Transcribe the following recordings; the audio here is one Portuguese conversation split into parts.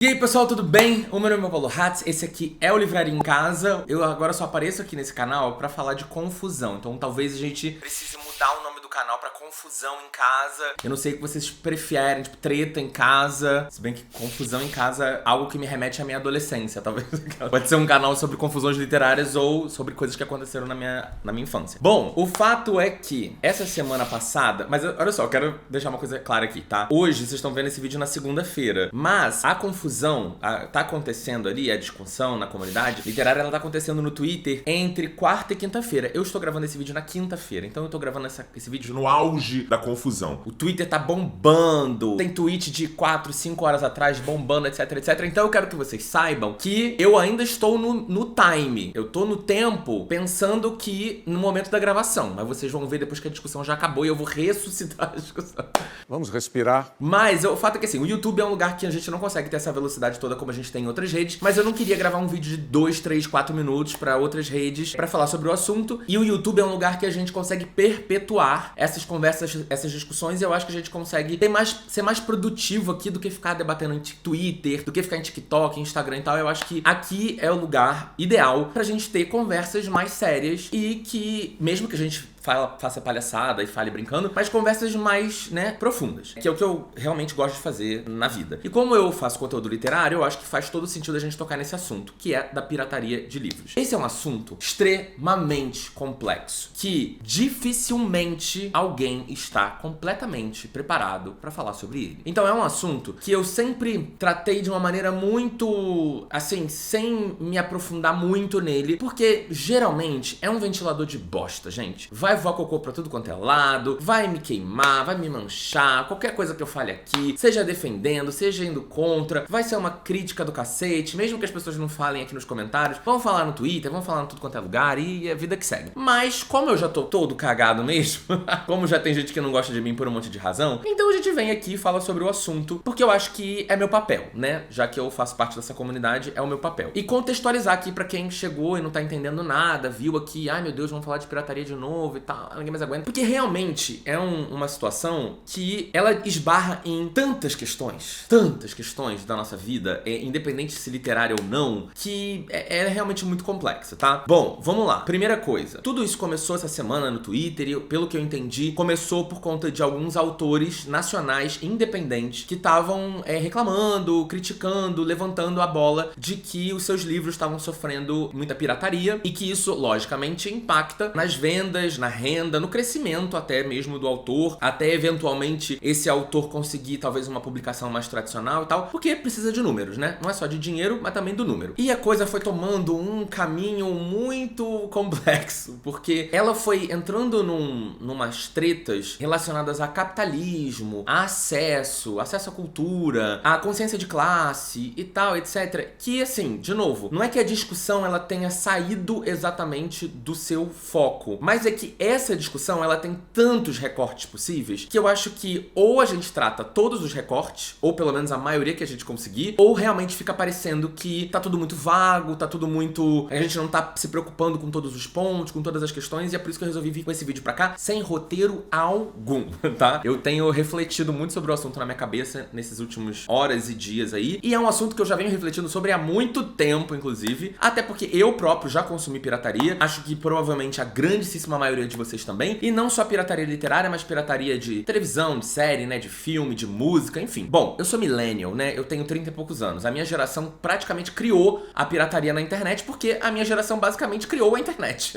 E aí pessoal, tudo bem? O meu nome é Paulo Hatz, esse aqui é o Livraria em Casa. Eu agora só apareço aqui nesse canal pra falar de confusão, então talvez a gente precise mudar o nome do canal pra Confusão em Casa. Eu não sei o que vocês preferem, tipo treta em casa, se bem que confusão em casa é algo que me remete à minha adolescência, talvez. Pode ser um canal sobre confusões literárias ou sobre coisas que aconteceram na minha infância. Bom, o fato é que essa semana passada, mas olha só, eu quero deixar uma coisa clara aqui, tá? Hoje vocês estão vendo esse vídeo na segunda-feira, mas a confusão tá acontecendo ali, a discussão na comunidade literária, ela tá acontecendo no Twitter entre quarta e quinta-feira. Eu estou gravando esse vídeo na quinta-feira, então eu tô gravando esse vídeo no auge da confusão. O Twitter tá bombando, tem tweet de 4, 5 horas atrás bombando, etc, etc. Então eu quero que vocês saibam que eu ainda estou no time. Eu tô no tempo pensando que no momento da gravação, mas vocês vão ver depois que a discussão já acabou e eu vou ressuscitar a discussão. Vamos respirar. Mas o fato é que assim, o YouTube é um lugar que a gente não consegue ter essa velocidade toda como a gente tem em outras redes, mas eu não queria gravar um vídeo de 2, 3, 4 minutos pra outras redes pra falar sobre o assunto, e o YouTube é um lugar que a gente consegue perpetuar essas conversas, essas discussões, e eu acho que a gente consegue ser mais produtivo aqui do que ficar debatendo em Twitter, do que ficar em TikTok, Instagram e tal. Eu acho que aqui é o lugar ideal pra gente ter conversas mais sérias e que, mesmo que a gente faça palhaçada e fale brincando, mas conversas mais, profundas, que é o que eu realmente gosto de fazer na vida. E como eu faço conteúdo literário, eu acho que faz todo sentido a gente tocar nesse assunto, que é da pirataria de livros. Esse é um assunto extremamente complexo, que dificilmente alguém está completamente preparado para falar sobre ele. Então é um assunto que eu sempre tratei de uma maneira muito, assim, sem me aprofundar muito nele, porque geralmente é um ventilador de bosta, gente. Vai voar cocô pra tudo quanto é lado, vai me queimar, vai me manchar, qualquer coisa que eu fale aqui, seja defendendo, seja indo contra, vai ser uma crítica do cacete, mesmo que as pessoas não falem aqui nos comentários, vão falar no Twitter, vão falar em tudo quanto é lugar e a vida que segue. Mas como eu já tô todo cagado mesmo, como já tem gente que não gosta de mim por um monte de razão, então a gente vem aqui e fala sobre o assunto, porque eu acho que é meu papel, né? Já que eu faço parte dessa comunidade, é o meu papel. E contextualizar aqui pra quem chegou e não tá entendendo nada, viu aqui, ai meu Deus, vamos falar de pirataria de novo e tal, ninguém mais aguenta. Porque realmente é uma situação que ela esbarra em tantas questões da nossa vida, independente se literária ou não, que é realmente muito complexa, tá? Bom, vamos lá. Primeira coisa, tudo isso começou essa semana no Twitter e, pelo que eu entendi, começou por conta de alguns autores nacionais independentes que estavam reclamando, criticando, levantando a bola de que os seus livros estavam sofrendo muita pirataria e que isso, logicamente, impacta nas vendas, na renda, no crescimento até mesmo do autor, até eventualmente esse autor conseguir talvez uma publicação mais tradicional e tal, porque precisa de números, né? Não é só de dinheiro, mas também do número. E a coisa foi tomando um caminho muito complexo, porque ela foi entrando numas tretas relacionadas a capitalismo, a acesso à cultura, à consciência de classe e tal, etc. Que, assim, de novo, não é que a discussão ela tenha saído exatamente do seu foco, mas é que essa discussão, ela tem tantos recortes possíveis que eu acho que ou a gente trata todos os recortes, ou pelo menos a maioria que a gente conseguir, ou realmente fica parecendo que tá tudo muito vago, tá tudo muito... a gente não tá se preocupando com todos os pontos, com todas as questões, e é por isso que eu resolvi vir com esse vídeo pra cá sem roteiro algum, tá? Eu tenho refletido muito sobre o assunto na minha cabeça nesses últimos horas e dias aí, e é um assunto que eu já venho refletindo sobre há muito tempo, inclusive, até porque eu próprio já consumi pirataria, acho que provavelmente a grandíssima maioria de vocês também, e não só pirataria literária, mas pirataria de televisão, de série, de filme, de música, enfim. Bom, eu sou millennial, eu tenho 30 e poucos anos. A minha geração praticamente criou a pirataria na internet, porque a minha geração basicamente criou a internet.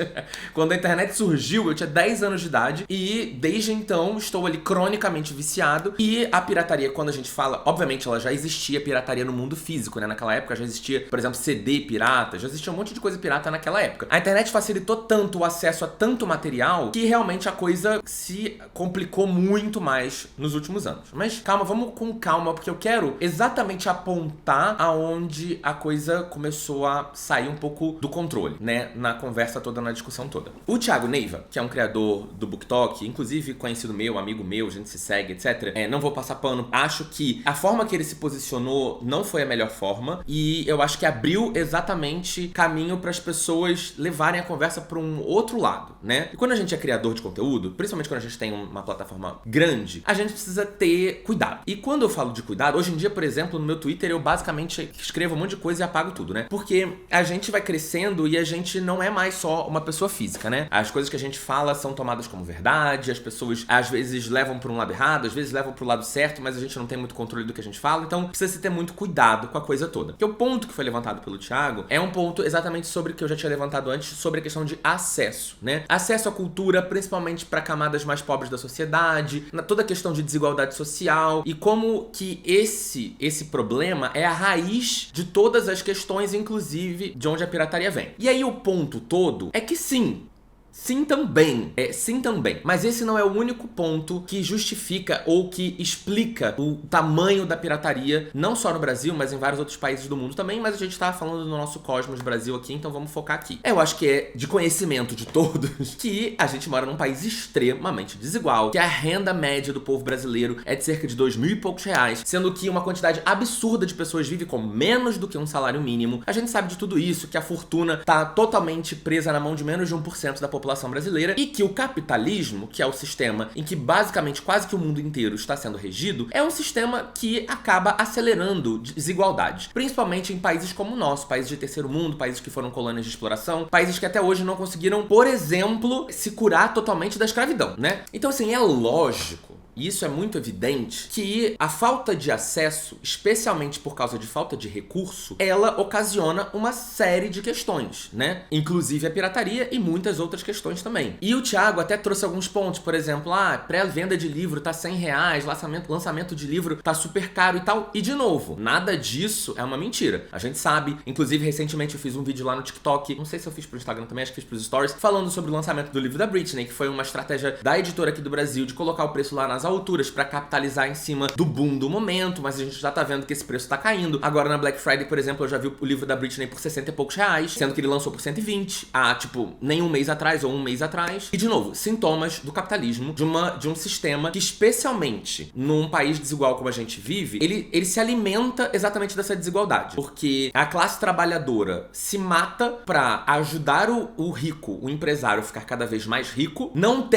Quando a internet surgiu, eu tinha 10 anos de idade, e desde então estou ali cronicamente viciado, e a pirataria, quando a gente fala, obviamente ela já existia pirataria no mundo físico, naquela época já existia, por exemplo, CD pirata, já existia um monte de coisa pirata naquela época. A internet facilitou tanto o acesso a tanto material que realmente a coisa se complicou muito mais nos últimos anos. Mas calma, vamos com calma, porque eu quero exatamente apontar aonde a coisa começou a sair um pouco do controle, na conversa toda, na discussão toda. O Thiago Neiva, que é um criador do BookTok, inclusive conhecido meu, amigo meu, a gente se segue, etc. Não vou passar pano. Acho que a forma que ele se posicionou não foi a melhor forma, e eu acho que abriu exatamente caminho para as pessoas levarem a conversa para um outro lado, E quando a gente é criador de conteúdo, principalmente quando a gente tem uma plataforma grande, a gente precisa ter cuidado. E quando eu falo de cuidado, hoje em dia, por exemplo, no meu Twitter eu basicamente escrevo um monte de coisa e apago tudo, né? Porque a gente vai crescendo e a gente não é mais só uma pessoa física, né? As coisas que a gente fala são tomadas como verdade, as pessoas às vezes levam por um lado errado, às vezes levam pro lado certo, mas a gente não tem muito controle do que a gente fala, então precisa se ter muito cuidado com a coisa toda. Porque o ponto que foi levantado pelo Thiago é um ponto exatamente sobre o que eu já tinha levantado antes, sobre a questão de acesso, né? Acesso à cultura, principalmente para camadas mais pobres da sociedade, toda a questão de desigualdade social e como que esse problema é a raiz de todas as questões, inclusive de onde a pirataria vem. E aí o ponto todo é que sim, sim também. Sim também. Mas esse não é o único ponto que justifica ou que explica o tamanho da pirataria, não só no Brasil, mas em vários outros países do mundo também, mas a gente tá falando do nosso cosmos Brasil aqui, então vamos focar aqui. Eu acho que é de conhecimento de todos que a gente mora num país extremamente desigual, que a renda média do povo brasileiro é de cerca de 2.000 e poucos reais, sendo que uma quantidade absurda de pessoas vive com menos do que um salário mínimo. A gente sabe de tudo isso, que a fortuna tá totalmente presa na mão de menos de 1% da população brasileira e que o capitalismo, que é o sistema em que basicamente quase que o mundo inteiro está sendo regido, é um sistema que acaba acelerando desigualdades, principalmente em países como o nosso, países de terceiro mundo, países que foram colônias de exploração, países que até hoje não conseguiram, por exemplo, se curar totalmente da escravidão, né? Então, assim, é lógico, e isso é muito evidente, que a falta de acesso, especialmente por causa de falta de recurso, ela ocasiona uma série de questões, né? Inclusive a pirataria e muitas outras questões também. E o Thiago até trouxe alguns pontos, por exemplo, pré-venda de livro tá R$100, lançamento de livro tá super caro e tal. E de novo, nada disso é uma mentira. A gente sabe, inclusive recentemente eu fiz um vídeo lá no TikTok, não sei se eu fiz pro Instagram também, acho que fiz pros stories, falando sobre o lançamento do livro da Britney, que foi uma estratégia da editora aqui do Brasil de colocar o preço lá nas alturas pra capitalizar em cima do boom do momento, mas a gente já tá vendo que esse preço tá caindo. Agora na Black Friday, por exemplo, eu já vi o livro da Britney por 60 e poucos reais, sendo que ele lançou por 120 há, nem um mês atrás ou um mês atrás. E de novo, sintomas do capitalismo, de um sistema que, especialmente num país desigual como a gente vive, ele se alimenta exatamente dessa desigualdade. Porque a classe trabalhadora se mata pra ajudar o rico, o empresário, a ficar cada vez mais rico. Não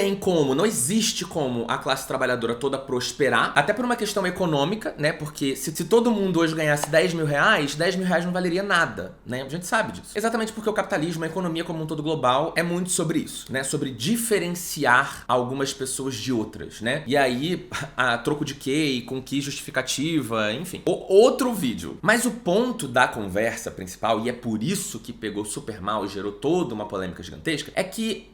existe como a classe trabalhadora toda prosperar, até por uma questão econômica, né? Porque se todo mundo hoje ganhasse 10 mil reais, 10 mil reais não valeria nada, né? A gente sabe disso. Exatamente porque o capitalismo, a economia como um todo global, é muito sobre isso, né? Sobre diferenciar algumas pessoas de outras, né? E aí, a troco de quê e com que justificativa, enfim. Outro vídeo. Mas o ponto da conversa principal, e é por isso que pegou super mal e gerou toda uma polêmica gigantesca, é que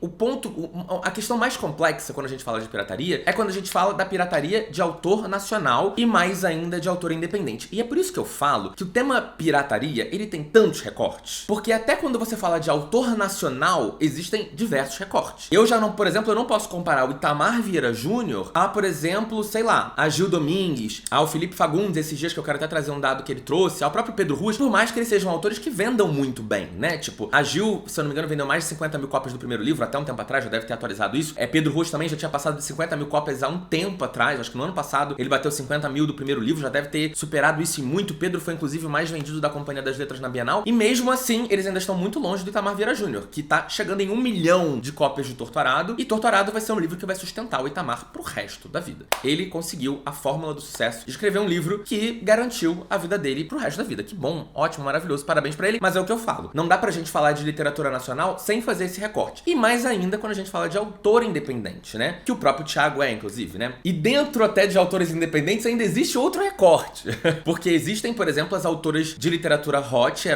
a questão mais complexa quando a gente fala de pirataria é quando a gente fala da pirataria de autor nacional e mais ainda de autor independente. E é por isso que eu falo que o tema pirataria, ele tem tantos recortes. Porque até quando você fala de autor nacional, existem diversos recortes. Por exemplo, eu não posso comparar o Itamar Vieira Júnior a, por exemplo, sei lá, a Gil Domingues, ao Felipe Fagundes, esses dias que eu quero até trazer um dado que ele trouxe, ao próprio Pedro Ruas, por mais que eles sejam autores que vendam muito bem, né? Tipo, a Gil, se eu não me engano, vendeu mais de 50 mil cópias do primeiro livro, até um tempo atrás, já deve ter atualizado isso. Pedro Ruas também já tinha passado de 50 mil cópias há um tempo atrás, acho que no ano passado ele bateu 50 mil do primeiro livro, já deve ter superado isso e muito. Pedro foi inclusive o mais vendido da Companhia das Letras na Bienal, e mesmo assim eles ainda estão muito longe do Itamar Vieira Júnior, que tá chegando em 1 milhão de cópias de Torturado, e Torturado vai ser um livro que vai sustentar o Itamar pro resto da vida. Ele conseguiu a fórmula do sucesso de escrever um livro que garantiu a vida dele pro resto da vida. Que bom, ótimo, maravilhoso, parabéns pra ele, mas é o que eu falo. Não dá pra gente falar de literatura nacional sem fazer esse recorte. E mais ainda quando a gente fala de autor independente, né? Que o próprio Thiago inclusive, né? E dentro até de autores independentes ainda existe outro recorte. Porque existem, por exemplo, as autoras de literatura hot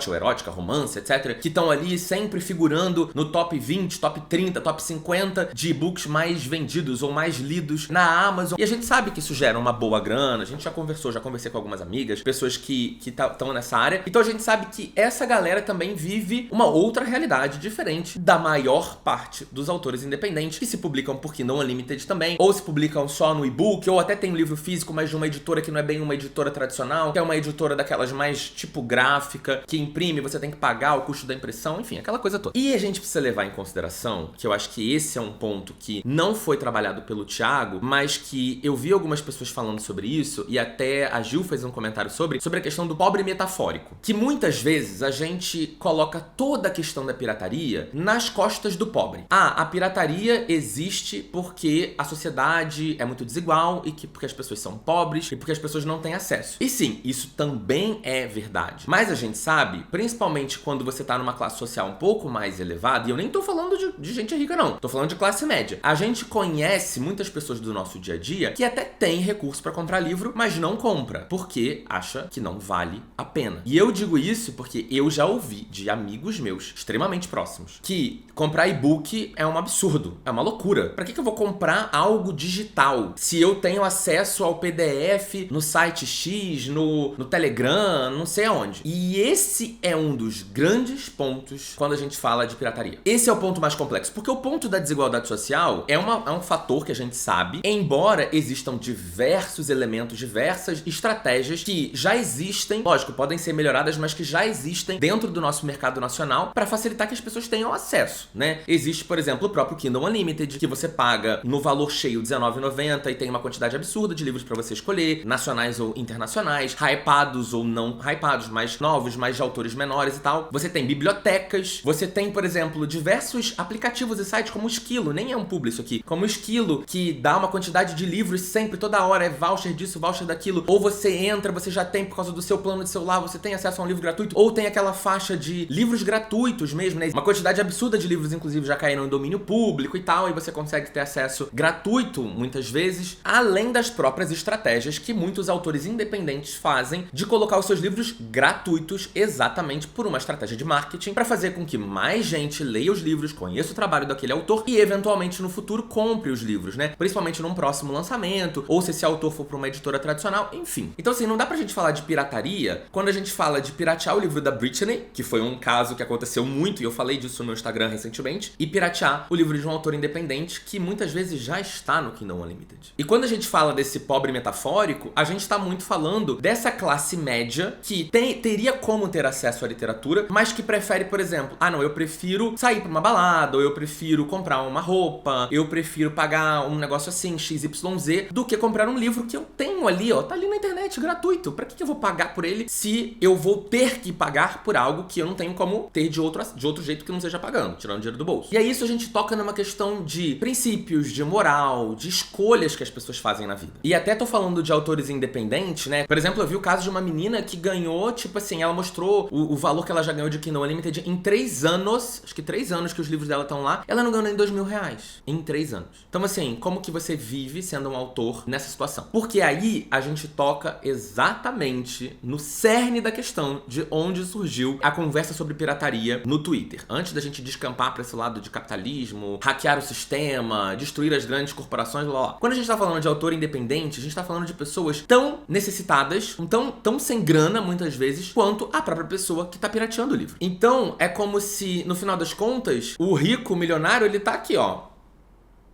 ou erótica, romance, etc., que estão ali sempre figurando no top 20, top 30, top 50 de e-books mais vendidos ou mais lidos na Amazon. E a gente sabe que isso gera uma boa grana, a gente já conversei com algumas amigas, pessoas que estão nessa área. Então a gente sabe que essa galera também vive uma outra realidade diferente da maior parte dos autores independentes que se publicam por Kindle Unlimited também, ou se se publicam só no e-book, ou até tem um livro físico, mas de uma editora que não é bem uma editora tradicional, que é uma editora daquelas mais tipo gráfica, que imprime, você tem que pagar o custo da impressão, enfim, aquela coisa toda. E a gente precisa levar em consideração, que eu acho que esse é um ponto que não foi trabalhado pelo Thiago, mas que eu vi algumas pessoas falando sobre isso, e até a Gil fez um comentário sobre a questão do pobre metafórico. Que muitas vezes a gente coloca toda a questão da pirataria nas costas do pobre. A pirataria existe porque a sociedade é muito desigual e porque as pessoas são pobres e porque as pessoas não têm acesso. E sim, isso também é verdade. Mas a gente sabe, principalmente quando você tá numa classe social um pouco mais elevada, e eu nem tô falando de gente rica não, tô falando de classe média. A gente conhece muitas pessoas do nosso dia a dia que até tem recurso pra comprar livro, mas não compra, porque acha que não vale a pena. E eu digo isso porque eu já ouvi de amigos meus, extremamente próximos, que comprar e-book é um absurdo, é uma loucura. Pra que eu vou comprar algo digital se eu tenho acesso ao PDF no site X, no Telegram, não sei aonde? E esse é um dos grandes pontos quando a gente fala de pirataria. Esse é o ponto mais complexo, porque o ponto da desigualdade social é um fator que a gente sabe, embora existam diversos elementos, diversas estratégias que já existem, lógico, podem ser melhoradas, mas que já existem dentro do nosso mercado nacional para facilitar que as pessoas tenham acesso, né? Existe, por exemplo, o próprio Kindle Unlimited, que você paga no valor cheio R$19,90 e tem uma quantidade absurda de livros para você escolher, nacionais ou internacionais, hypados ou não hypados, mais novos, mais de autores menores e tal. Você tem bibliotecas, você tem, por exemplo, diversos aplicativos e sites como o Esquilo, nem é um publi isso aqui, como o Esquilo, que dá uma quantidade de livros sempre, toda hora, é voucher disso, voucher daquilo, ou você entra, você já tem por causa do seu plano de celular, você tem acesso a um livro gratuito, ou tem aquela faixa de livros gratuitos mesmo, né? Uma quantidade absurda de livros, inclusive, já caíram em domínio público e tal, e você consegue ter acesso gratuito, muitas vezes, além das próprias estratégias que muitos autores independentes fazem de colocar os seus livros gratuitos exatamente por uma estratégia de marketing para fazer com que mais gente leia os livros, conheça o trabalho daquele autor e, eventualmente, no futuro, compre os livros, né? Principalmente num próximo lançamento, ou se esse autor for para uma editora tradicional, enfim. Então, assim, não dá pra gente falar de pirataria quando a gente fala de piratear o livro da Britney, que foi um caso que aconteceu muito, e eu falei disso no Instagram recentemente, e piratear o livro de um autor independente que muitas vezes já está no Kindle Unlimited. E quando a gente fala desse pobre metafórico, a gente tá muito falando dessa classe média que teria como ter acesso à literatura, mas que prefere, por exemplo, não, eu prefiro sair pra uma balada, ou eu prefiro comprar uma roupa, eu prefiro pagar um negócio assim, XYZ, do que comprar um livro que eu tenho ali, ó, tá ali na internet, gratuito. Pra que eu vou pagar por ele se eu vou ter que pagar por algo que eu não tenho como ter de outro jeito que não seja pagando, tirando dinheiro do bolso? E aí isso a gente toca numa questão de princípios, de moral, de escolhas que as pessoas fazem na vida. E até tô falando de autores independentes, né? Por exemplo, eu vi o caso de uma menina que ganhou, tipo assim, ela mostrou o valor que ela já ganhou de Kindle Unlimited em 3 anos, acho que 3 anos que os livros dela estão lá, ela não ganhou nem R$2.000 em 3 anos. Então, assim, como que você vive sendo um autor nessa situação? Porque aí a gente toca exatamente no cerne da questão de onde surgiu a conversa sobre pirataria no Twitter. Antes da gente descampar pra esse lado de capitalismo, hackear o sistema, destruir as grandes corporações, lá. Quando a gente tá falando de autor independente, a gente tá falando de pessoas tão necessitadas, tão sem grana, muitas vezes, quanto a própria pessoa que tá pirateando o livro. Então, é como se, no final das contas, o rico, o milionário, ele tá aqui, ó,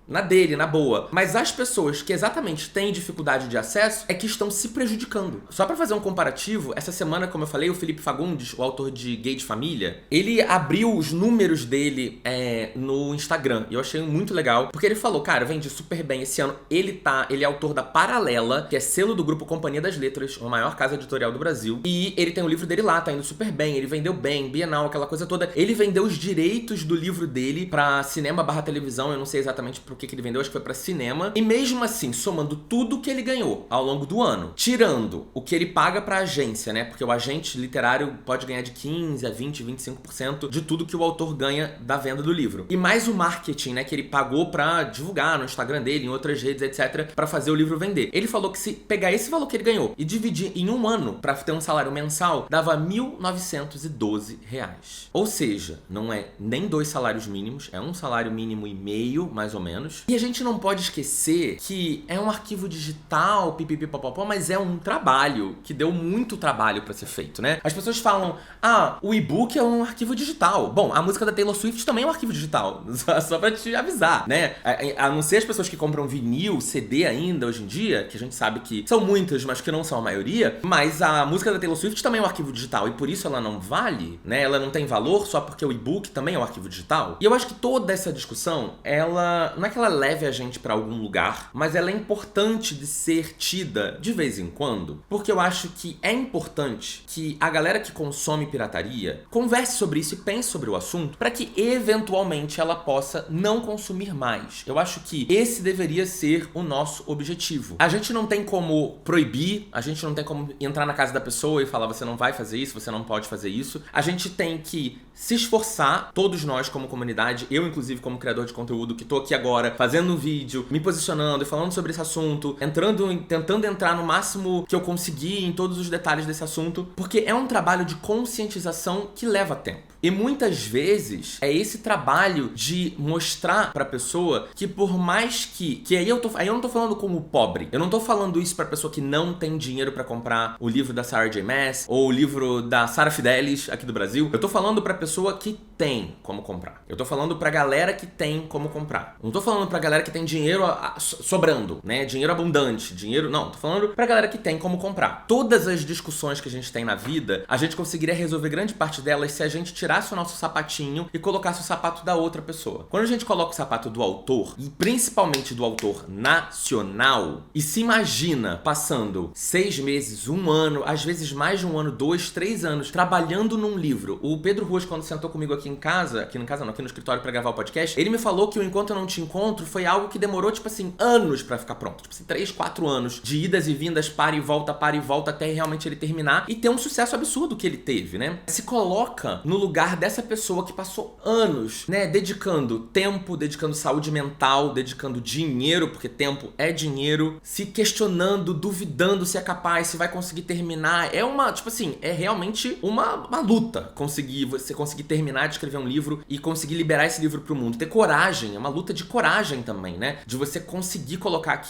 na dele, na boa. Mas as pessoas que exatamente têm dificuldade de acesso é que estão se prejudicando. Só pra fazer um comparativo, essa semana, como eu falei, o Felipe Fagundes, o autor de Gay de Família, ele abriu os números dele no Instagram. E eu achei muito legal, porque ele falou, cara, eu vendi super bem esse ano. Ele é autor da Paralela, que é selo do grupo Companhia das Letras, a maior casa editorial do Brasil. E ele tem o livro dele lá, tá indo super bem. Ele vendeu bem, Bienal, aquela coisa toda. Ele vendeu os direitos do livro dele pra cinema/televisão, eu não sei exatamente pro que ele vendeu, acho que foi pra cinema. E mesmo assim, somando tudo que ele ganhou ao longo do ano, tirando o que ele paga pra agência, né? Porque o agente literário pode ganhar de 15% a 20%, 25% de tudo que o autor ganha da venda do livro. E mais o marketing, né? Que ele pagou pra divulgar no Instagram dele, em outras redes, etc. pra fazer o livro vender. Ele falou que se pegar esse valor que ele ganhou e dividir em um ano pra ter um salário mensal, dava R$1.912. Ou seja, não é nem 2 salários mínimos, é um salário mínimo e meio, mais ou menos, menos. E a gente não pode esquecer que é um arquivo digital, pipipipopopó, mas é um trabalho, que deu muito trabalho pra ser feito, né? As pessoas falam, o e-book é um arquivo digital. Bom, a música da Taylor Swift também é um arquivo digital, só pra te avisar, né? A não ser as pessoas que compram vinil, CD ainda, hoje em dia, que a gente sabe que são muitas, mas que não são a maioria, mas a música da Taylor Swift também é um arquivo digital, e por isso ela não vale, né? Ela não tem valor só porque o e-book também é um arquivo digital. E eu acho que toda essa discussão, ela não é que ela leve a gente pra algum lugar, mas ela é importante de ser tida de vez em quando, porque eu acho que é importante que a galera que consome pirataria converse sobre isso e pense sobre o assunto para que eventualmente ela possa não consumir mais. Eu acho que esse deveria ser o nosso objetivo. A gente não tem como proibir, a gente não tem como entrar na casa da pessoa e falar você não vai fazer isso, você não pode fazer isso. A gente tem que se esforçar, todos nós como comunidade, eu inclusive como criador de conteúdo que tô aqui agora fazendo um vídeo, me posicionando e falando sobre esse assunto, tentando entrar no máximo que eu conseguir em todos os detalhes desse assunto, porque é um trabalho de conscientização que leva tempo. E muitas vezes é esse trabalho de mostrar pra pessoa que por mais que aí eu não tô falando como pobre, eu não tô falando isso pra pessoa que não tem dinheiro pra comprar o livro da Sarah J. Maas ou o livro da Sara Fidelis aqui do Brasil, eu tô falando pra pessoa que tem como comprar. Eu tô falando pra galera que tem como comprar. Não tô falando pra galera que tem dinheiro sobrando, né? Dinheiro abundante, não, tô falando pra galera que tem como comprar. Todas as discussões que a gente tem na vida, a gente conseguiria resolver grande parte delas se a gente tirasse o nosso sapatinho e colocasse o sapato da outra pessoa. Quando a gente coloca o sapato do autor, e principalmente do autor nacional, e se imagina passando 6 meses, 1 ano, às vezes mais de 1 ano, 2, 3 anos, trabalhando num livro. O Pedro Ruas, quando sentou comigo aqui no escritório pra gravar o podcast, ele me falou que o Enquanto Eu Não Te Encontro foi algo que demorou, tipo assim, anos pra ficar pronto. Tipo assim, 3, 4 anos de idas e vindas, para e volta, até realmente ele terminar e ter um sucesso absurdo que ele teve, né? Se coloca no lugar dessa pessoa que passou anos, né, dedicando tempo, dedicando saúde mental, dedicando dinheiro, porque tempo é dinheiro, se questionando, duvidando se é capaz, se vai conseguir terminar. É realmente uma luta você conseguir terminar de escrever um livro e conseguir liberar esse livro pro mundo. Ter coragem, é uma luta de coragem também, né? De você conseguir colocar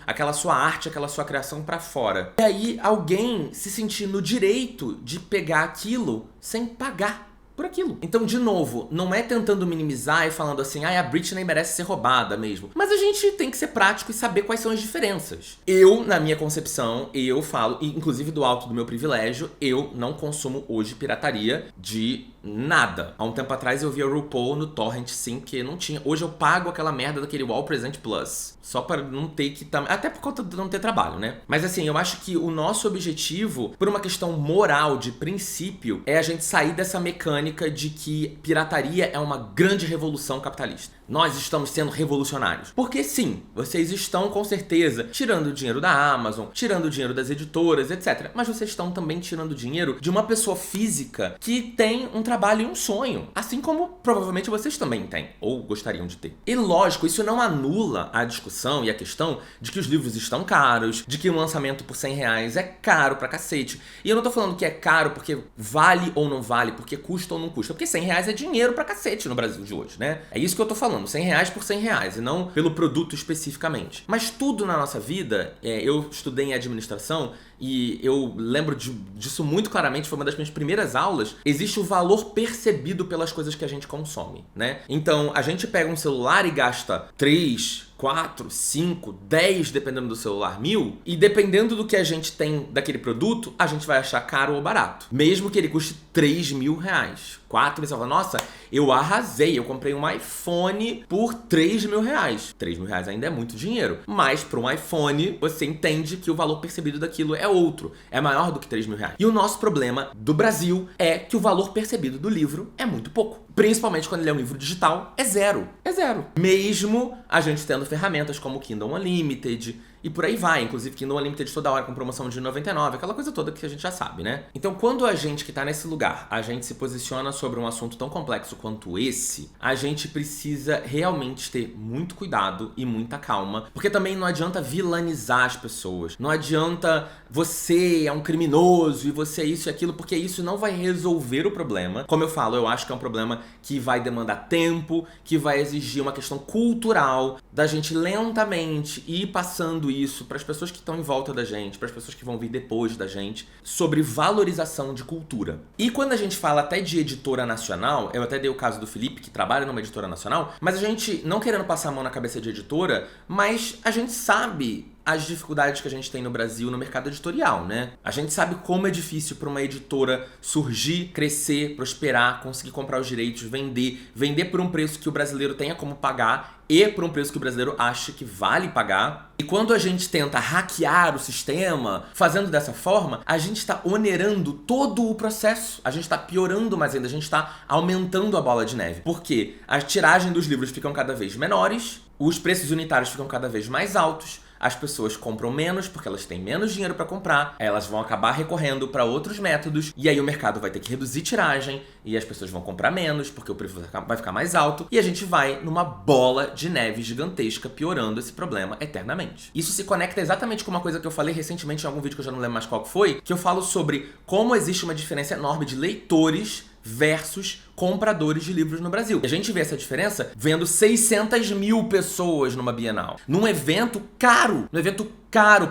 aquela sua arte, aquela sua criação pra fora. E aí alguém se sentir no direito de pegar aquilo sem pagar por aquilo. Então, de novo, não é tentando minimizar e falando assim, a Britney merece ser roubada mesmo. Mas a gente tem que ser prático e saber quais são as diferenças. Eu, na minha concepção, eu falo, inclusive do alto do meu privilégio, eu não consumo hoje pirataria de nada. Há um tempo atrás eu via RuPaul no Torrent, sim, que não tinha. Hoje eu pago aquela merda daquele All Present Plus. Só para não ter que... Até por conta de não ter trabalho, né? Mas assim, eu acho que o nosso objetivo, por uma questão moral, de princípio, é a gente sair dessa mecânica de que pirataria é uma grande revolução capitalista. Nós estamos sendo revolucionários. Porque sim, vocês estão com certeza tirando o dinheiro da Amazon, tirando o dinheiro das editoras, etc. Mas vocês estão também tirando dinheiro de uma pessoa física que tem um trabalho e um sonho. Assim como provavelmente vocês também têm, ou gostariam de ter. E lógico, isso não anula a discussão e a questão de que os livros estão caros, de que um lançamento por R$100 é caro pra cacete. E eu não tô falando que é caro porque vale ou não vale, porque custa ou não custa. Porque R$100 é dinheiro pra cacete no Brasil de hoje, né? É isso que eu tô falando. R$100 por R$100 e não pelo produto especificamente. Mas tudo na nossa vida, eu estudei em administração e eu lembro disso muito claramente, foi uma das minhas primeiras aulas, existe o valor percebido pelas coisas que a gente consome, né? Então, a gente pega um celular e gasta 3, 4, 5, 10, dependendo do celular, 1.000, e dependendo do que a gente tem daquele produto, a gente vai achar caro ou barato. Mesmo que ele custe R$3.000. 4, você fala, nossa, eu arrasei, eu comprei um iPhone por R$3.000. R$3.000 ainda é muito dinheiro, mas para um iPhone, você entende que o valor percebido daquilo é outro, é maior do que R$3.000. E o nosso problema do Brasil é que o valor percebido do livro é muito pouco. Principalmente quando ele é um livro digital, é zero. É zero. Mesmo a gente tendo ferramentas como o Kindle Unlimited e por aí vai. Inclusive que no Unlimited toda hora com promoção de R$99, aquela coisa toda que a gente já sabe, né? Então quando a gente que tá nesse lugar, a gente se posiciona sobre um assunto tão complexo quanto esse, a gente precisa realmente ter muito cuidado e muita calma, porque também não adianta vilanizar as pessoas, não adianta você é um criminoso e você é isso e aquilo, porque isso não vai resolver o problema. Como eu falo, eu acho que é um problema que vai demandar tempo, que vai exigir uma questão cultural, da gente lentamente ir passando isso para as pessoas que estão em volta da gente, para as pessoas que vão vir depois da gente, sobre valorização de cultura. E quando a gente fala até de editora nacional, eu até dei o caso do Felipe, que trabalha numa editora nacional, mas a gente, não querendo passar a mão na cabeça de editora, mas a gente sabe as dificuldades que a gente tem no Brasil no mercado editorial, né? A gente sabe como é difícil para uma editora surgir, crescer, prosperar, conseguir comprar os direitos, vender por um preço que o brasileiro tenha como pagar e por um preço que o brasileiro acha que vale pagar. E quando a gente tenta hackear o sistema, fazendo dessa forma, a gente está onerando todo o processo. A gente está piorando mais ainda, a gente está aumentando a bola de neve. Porque a tiragem dos livros ficam cada vez menores, os preços unitários ficam cada vez mais altos, as pessoas compram menos porque elas têm menos dinheiro para comprar, elas vão acabar recorrendo para outros métodos, e aí o mercado vai ter que reduzir tiragem, e as pessoas vão comprar menos porque o preço vai ficar mais alto, e a gente vai numa bola de neve gigantesca, piorando esse problema eternamente. Isso se conecta exatamente com uma coisa que eu falei recentemente em algum vídeo que eu já não lembro mais qual que foi, que eu falo sobre como existe uma diferença enorme de leitores versus compradores de livros no Brasil. A gente vê essa diferença vendo 600 mil pessoas numa Bienal. Num evento caro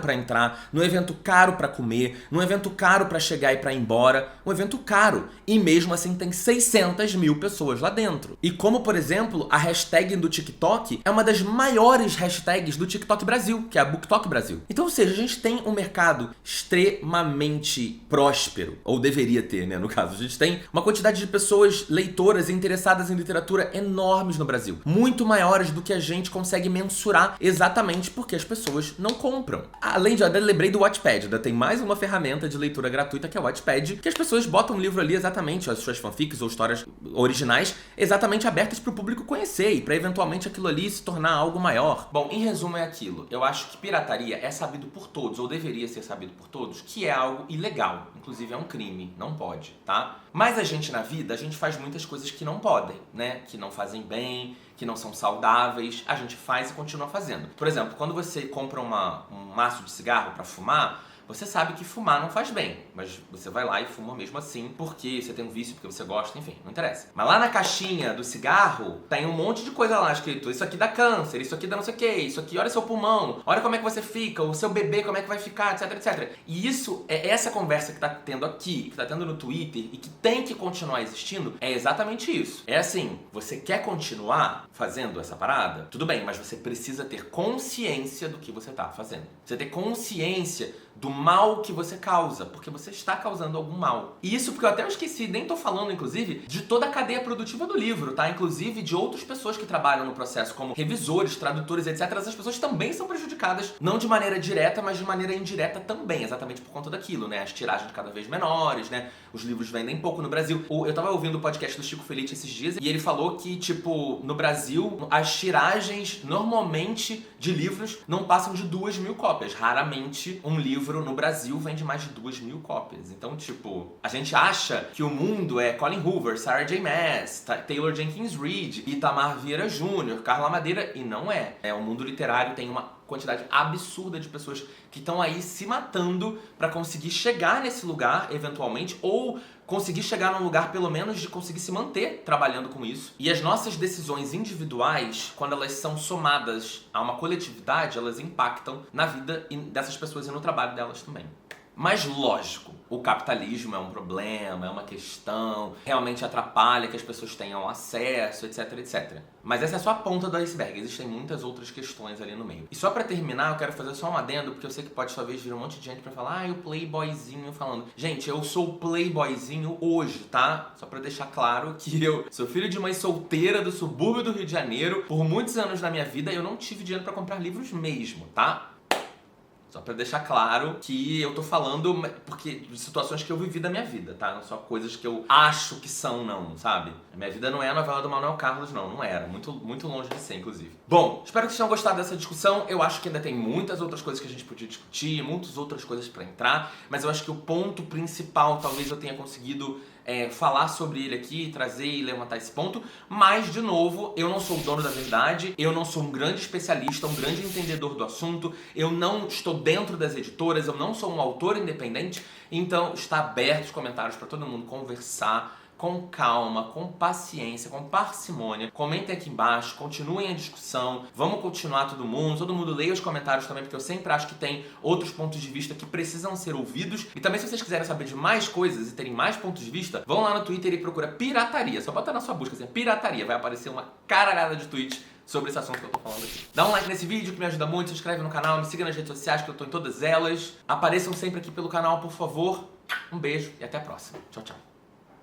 para entrar, num evento caro para comer, num evento caro para chegar e para ir embora, um evento caro. E mesmo assim tem 600 mil pessoas lá dentro. E como, por exemplo, a hashtag do TikTok é uma das maiores hashtags do TikTok Brasil, que é a BookTok Brasil. Então, ou seja, a gente tem um mercado extremamente próspero, ou deveria ter, né, no caso. A gente tem uma quantidade de pessoas leitoras e interessadas em literatura enormes no Brasil. Muito maiores do que a gente consegue mensurar exatamente porque as pessoas não compram. Além de, eu lembrei do Wattpad, tem mais uma ferramenta de leitura gratuita que é o Wattpad, que as pessoas botam um livro ali exatamente, as suas fanfics ou histórias originais, exatamente abertas para o público conhecer e para eventualmente aquilo ali se tornar algo maior. Bom, em resumo é aquilo. Eu acho que pirataria é sabido por todos, ou deveria ser sabido por todos, que é algo ilegal. Inclusive é um crime, não pode, tá? Mas a gente na vida, a gente faz muitas coisas que não podem, né? Que não fazem bem, que não são saudáveis, a gente faz e continua fazendo. Por exemplo, quando você compra um maço de cigarro para fumar, você sabe que fumar não faz bem, mas você vai lá e fuma mesmo assim, porque você tem um vício, porque você gosta, enfim, não interessa. Mas lá na caixinha do cigarro, tem um monte de coisa lá escrito, isso aqui dá câncer, isso aqui dá não sei o que, isso aqui, olha seu pulmão, olha como é que você fica, o seu bebê como é que vai ficar, etc, etc. E isso, é essa conversa que tá tendo aqui, que tá tendo no Twitter, e que tem que continuar existindo, é exatamente isso. É assim, você quer continuar fazendo essa parada? Tudo bem, mas você precisa ter consciência do que você tá fazendo. Você ter consciência do mal que você causa, porque você está causando algum mal. E isso porque eu até esqueci, nem tô falando, inclusive, de toda a cadeia produtiva do livro, tá? Inclusive de outras pessoas que trabalham no processo, como revisores, tradutores, etc. Essas pessoas também são prejudicadas, não de maneira direta, mas de maneira indireta também, exatamente por conta daquilo, né? As tiragens cada vez menores, né? Os livros vendem pouco no Brasil. Eu tava ouvindo o podcast do Chico Felice esses dias, e ele falou que, tipo, no Brasil, as tiragens, normalmente, de livros não passam de 2.000 cópias. Raramente um livro no Brasil vende mais de 2.000 cópias. Então, tipo, a gente acha que o mundo é Colin Hoover, Sarah J. Maas, Taylor Jenkins Reid, Itamar Vieira Jr., Carla Madeira, e não é. O mundo literário tem uma quantidade absurda de pessoas que estão aí se matando para conseguir chegar nesse lugar, eventualmente, ou conseguir chegar num lugar, pelo menos, de conseguir se manter trabalhando com isso. E as nossas decisões individuais, quando elas são somadas a uma coletividade, elas impactam na vida dessas pessoas e no trabalho delas também. Mas lógico, o capitalismo é um problema, é uma questão, realmente atrapalha que as pessoas tenham acesso, etc, etc. Mas essa é só a ponta do iceberg, existem muitas outras questões ali no meio. E só pra terminar, eu quero fazer só um adendo, porque eu sei que pode talvez vir um monte de gente pra falar, o playboyzinho falando. Gente, eu sou playboyzinho hoje, tá? Só pra deixar claro que eu sou filho de mãe solteira do subúrbio do Rio de Janeiro. Por muitos anos na minha vida, eu não tive dinheiro pra comprar livros mesmo, tá? Só pra deixar claro que eu tô falando porque de situações que eu vivi da minha vida, tá? Não só coisas que eu acho que são, não, sabe? A minha vida não é a novela do Manuel Carlos, não era. Muito, muito longe de ser, inclusive. Bom, espero que vocês tenham gostado dessa discussão. Eu acho que ainda tem muitas outras coisas que a gente podia discutir, muitas outras coisas pra entrar, mas eu acho que o ponto principal, talvez eu tenha conseguido falar sobre ele aqui, trazer e levantar esse ponto, mas, de novo, eu não sou o dono da verdade, eu não sou um grande especialista, um grande entendedor do assunto, eu não estou dentro das editoras, eu não sou um autor independente, então está aberto os comentários para todo mundo conversar com calma, com paciência, com parcimônia. Comentem aqui embaixo, continuem a discussão, vamos continuar todo mundo leia os comentários também, porque eu sempre acho que tem outros pontos de vista que precisam ser ouvidos. E também, se vocês quiserem saber de mais coisas e terem mais pontos de vista, vão lá no Twitter e procura pirataria. Só bota na sua busca assim, pirataria, vai aparecer uma caralhada de tweets sobre esse assunto que eu tô falando aqui. Dá um like nesse vídeo que me ajuda muito, se inscreve no canal, me siga nas redes sociais que eu tô em todas elas. Apareçam sempre aqui pelo canal, por favor. Um beijo e até a próxima. Tchau, tchau.